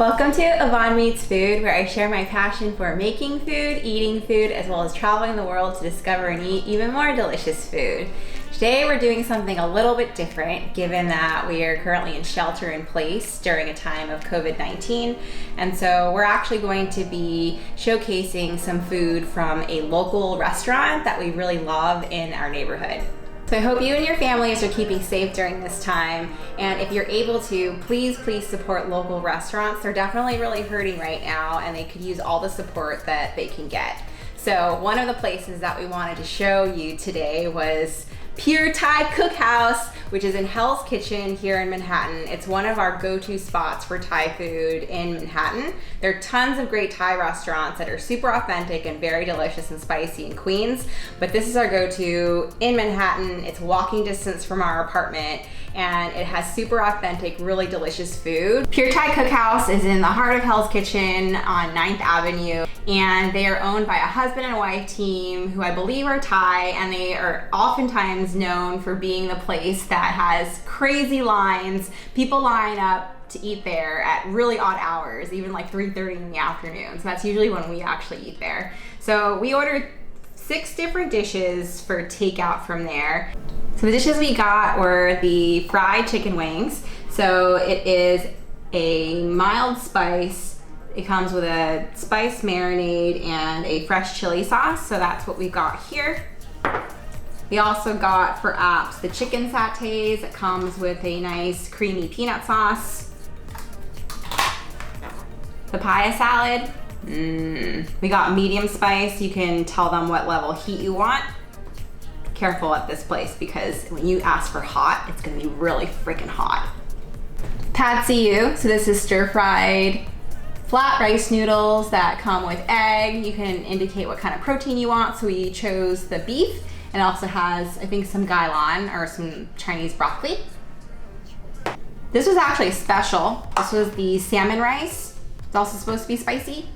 Welcome to Yvonne Meets Food, where I share my passion for making food, eating food, as well as traveling the world to discover and eat even more delicious food. Today we're doing something a little bit different, given that we are currently in shelter in place during a time of COVID-19. And so we're actually going to be showcasing some food from a local restaurant that we really love in our neighborhood. So I hope you and your families are keeping safe during this time, and if you're able to, please support local restaurants. They're definitely really hurting right now, and they could use all the support that they can get. So one of the places that we wanted to show you today was Pure Thai Cookhouse, which is in Hell's Kitchen here in Manhattan. It's one of our go-to spots for Thai food in Manhattan. There are tons of great Thai restaurants that are super authentic and very delicious and spicy in Queens, but this is our go-to in Manhattan. It's walking distance from our apartment, and it has super authentic, really delicious food. Pure Thai Cookhouse is in the heart of Hell's Kitchen on 9th Avenue, and they are owned by a husband and wife team who I believe are Thai, and they are oftentimes known for being the place that has crazy lines. People line up to eat there at really odd hours, even like 3:30 in the afternoon. So that's usually when we actually eat there. So we ordered 6 different dishes for takeout from there. So the dishes we got were the fried chicken wings. So it is a mild spice. It comes with a spice marinade and a fresh chili sauce. So that's what we got here. We also got for apps the chicken satays. It comes with a nice creamy peanut sauce. Papaya salad. We got medium spice. You can tell them what level heat you want. Careful at this place because when you ask for hot, it's gonna be really freaking hot. Pad see ew. So this is stir-fried flat rice noodles that come with egg. You can indicate what kind of protein you want. So we chose the beef. It also has, I think, some gailan or some Chinese broccoli. This was actually special. This was the salmon rice. It's also supposed to be spicy.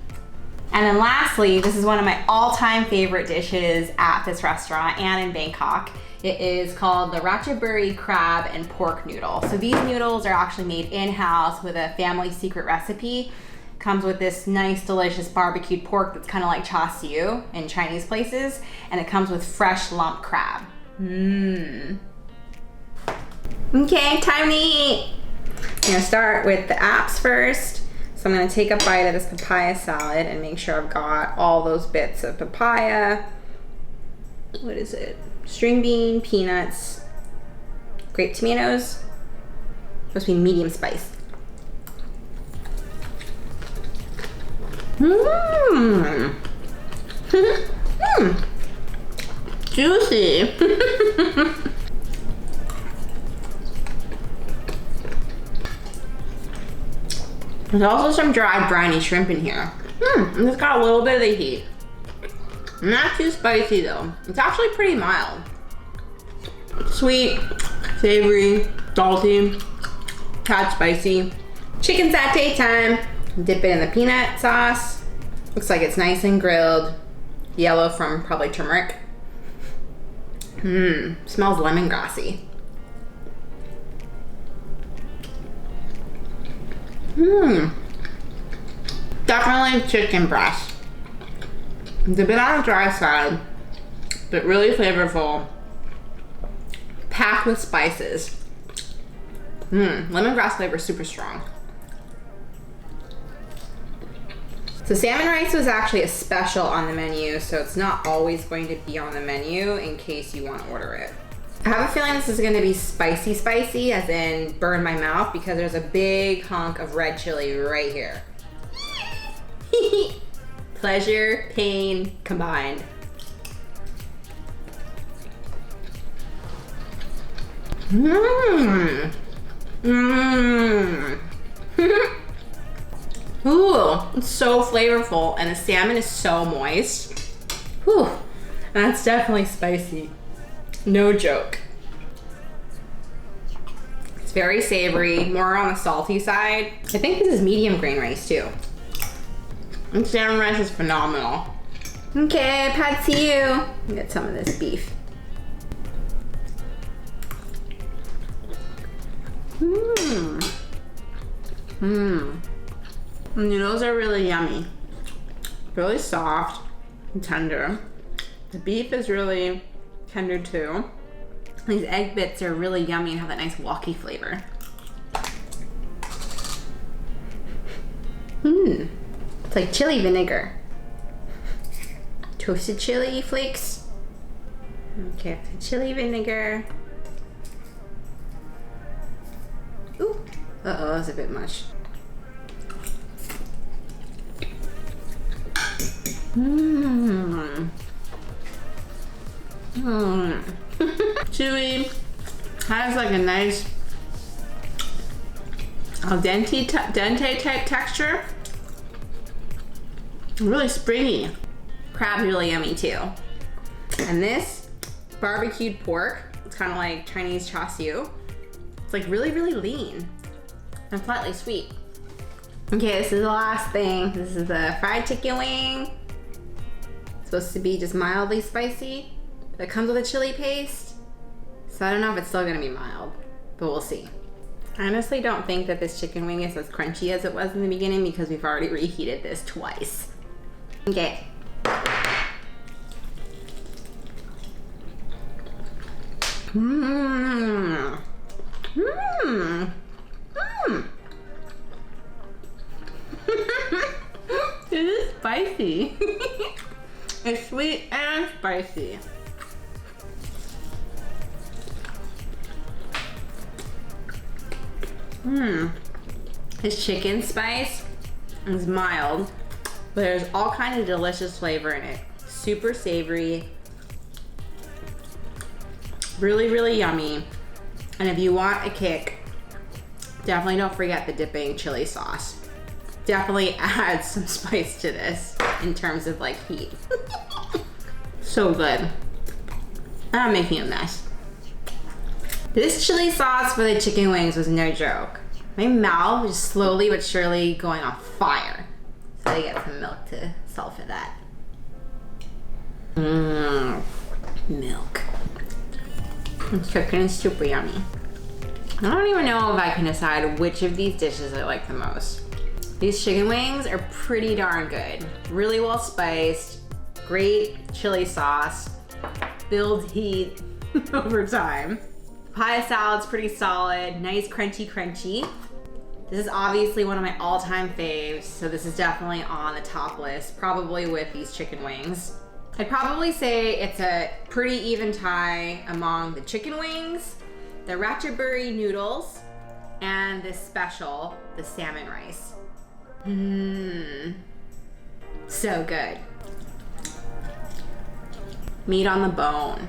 And then lastly, this is one of my all-time favorite dishes at this restaurant and in Bangkok. It is called the Ratchaburi crab and pork noodle. So these noodles are actually made in-house with a family secret recipe. Comes with this nice, delicious barbecued pork that's kind of like char siu in Chinese places, and it comes with fresh lump crab. Okay, time to eat. I'm gonna start with the apps first. So I'm gonna take a bite of this papaya salad and make sure I've got all those bits of papaya. What is it? String bean, peanuts, grape tomatoes. Supposed to be medium spice. Juicy. There's also some dried briny shrimp in here. And it's got a little bit of the heat. Not too spicy though. It's actually pretty mild. Sweet, savory, salty, tad spicy. Chicken satay time. Dip it in the peanut sauce. Looks like it's nice and grilled. Yellow from probably turmeric. Smells lemongrassy. Definitely chicken breast. It's a bit on the dry side, but really flavorful. Packed with spices. Lemongrass flavor is super strong. So salmon rice was actually a special on the menu, so it's not always going to be on the menu in case you want to order it. I have a feeling this is going to be spicy, as in burn my mouth, because there's a big hunk of red chili right here. Pleasure, pain combined. Ooh, it's so flavorful, and the salmon is so moist. Whew, that's definitely spicy. No joke. It's very savory, more on the salty side. I think this is medium grain rice too. And salmon rice is phenomenal. Okay, pad see you. Get some of this beef. The noodles are really yummy. Really soft and tender. The beef is really tender too. These egg bits are really yummy and have that nice walky flavor. It's like chili vinegar. Toasted chili flakes. Okay, chili vinegar. Ooh, uh-oh, that's a bit much. Chewy, has like a nice al dente type texture. Really springy. Crab's really yummy too. And this barbecued pork, it's kind of like Chinese char siu. It's like really, really lean and slightly sweet. Okay, this is the last thing. This is the fried chicken wing. It's supposed to be just mildly spicy. It comes with a chili paste. So I don't know if it's still gonna be mild, but we'll see. I honestly don't think that this chicken wing is as crunchy as it was in the beginning because we've already reheated this twice. Okay. It is spicy. It's sweet and spicy. His chicken spice is mild, but there's all kinds of delicious flavor in it. Super savory, really, really yummy. And if you want a kick, definitely don't forget the dipping chili sauce. Definitely add some spice to this in terms of like heat. So good. I'm making a mess. This chili sauce for the chicken wings was no joke. My mouth was slowly but surely going on fire. So I get some milk to solve for that. Milk. This chicken is super yummy. I don't even know if I can decide which of these dishes I like the most. These chicken wings are pretty darn good. Really well spiced, great chili sauce, builds heat over time. Papaya salad's pretty solid, nice crunchy. This is obviously one of my all-time faves, so this is definitely on the top list, probably with these chicken wings. I'd probably say it's a pretty even tie among the chicken wings, the Ratchaburi noodles, and this special, the salmon rice. So good. Meat on the bone.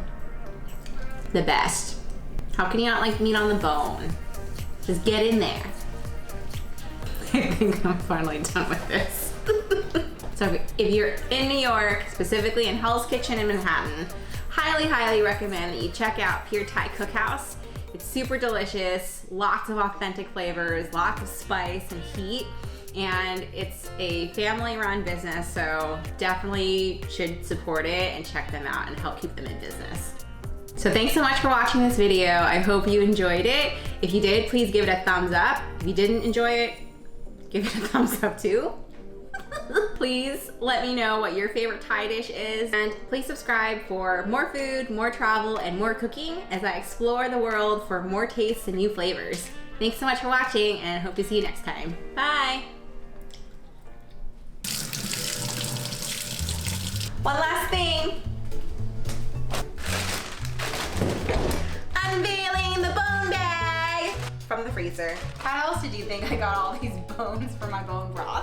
The best. How can you not like meat on the bone? Just get in there. I think I'm finally done with this. So if you're in New York, specifically in Hell's Kitchen in Manhattan, highly recommend that you check out Pure Thai Cookhouse. It's super delicious, lots of authentic flavors, lots of spice and heat, and it's a family-run business, so definitely should support it and check them out and help keep them in business. So thanks so much for watching this video. I hope you enjoyed it. If you did, please give it a thumbs up. If you didn't enjoy it, give it a thumbs up too. Please let me know what your favorite Thai dish is, and please subscribe for more food, more travel, and more cooking as I explore the world for more tastes and new flavors. Thanks so much for watching, and hope to see you next time. Bye! One last thing. Unveiling the bone bag from the freezer. How else did you think I got all these bones for my bone broth?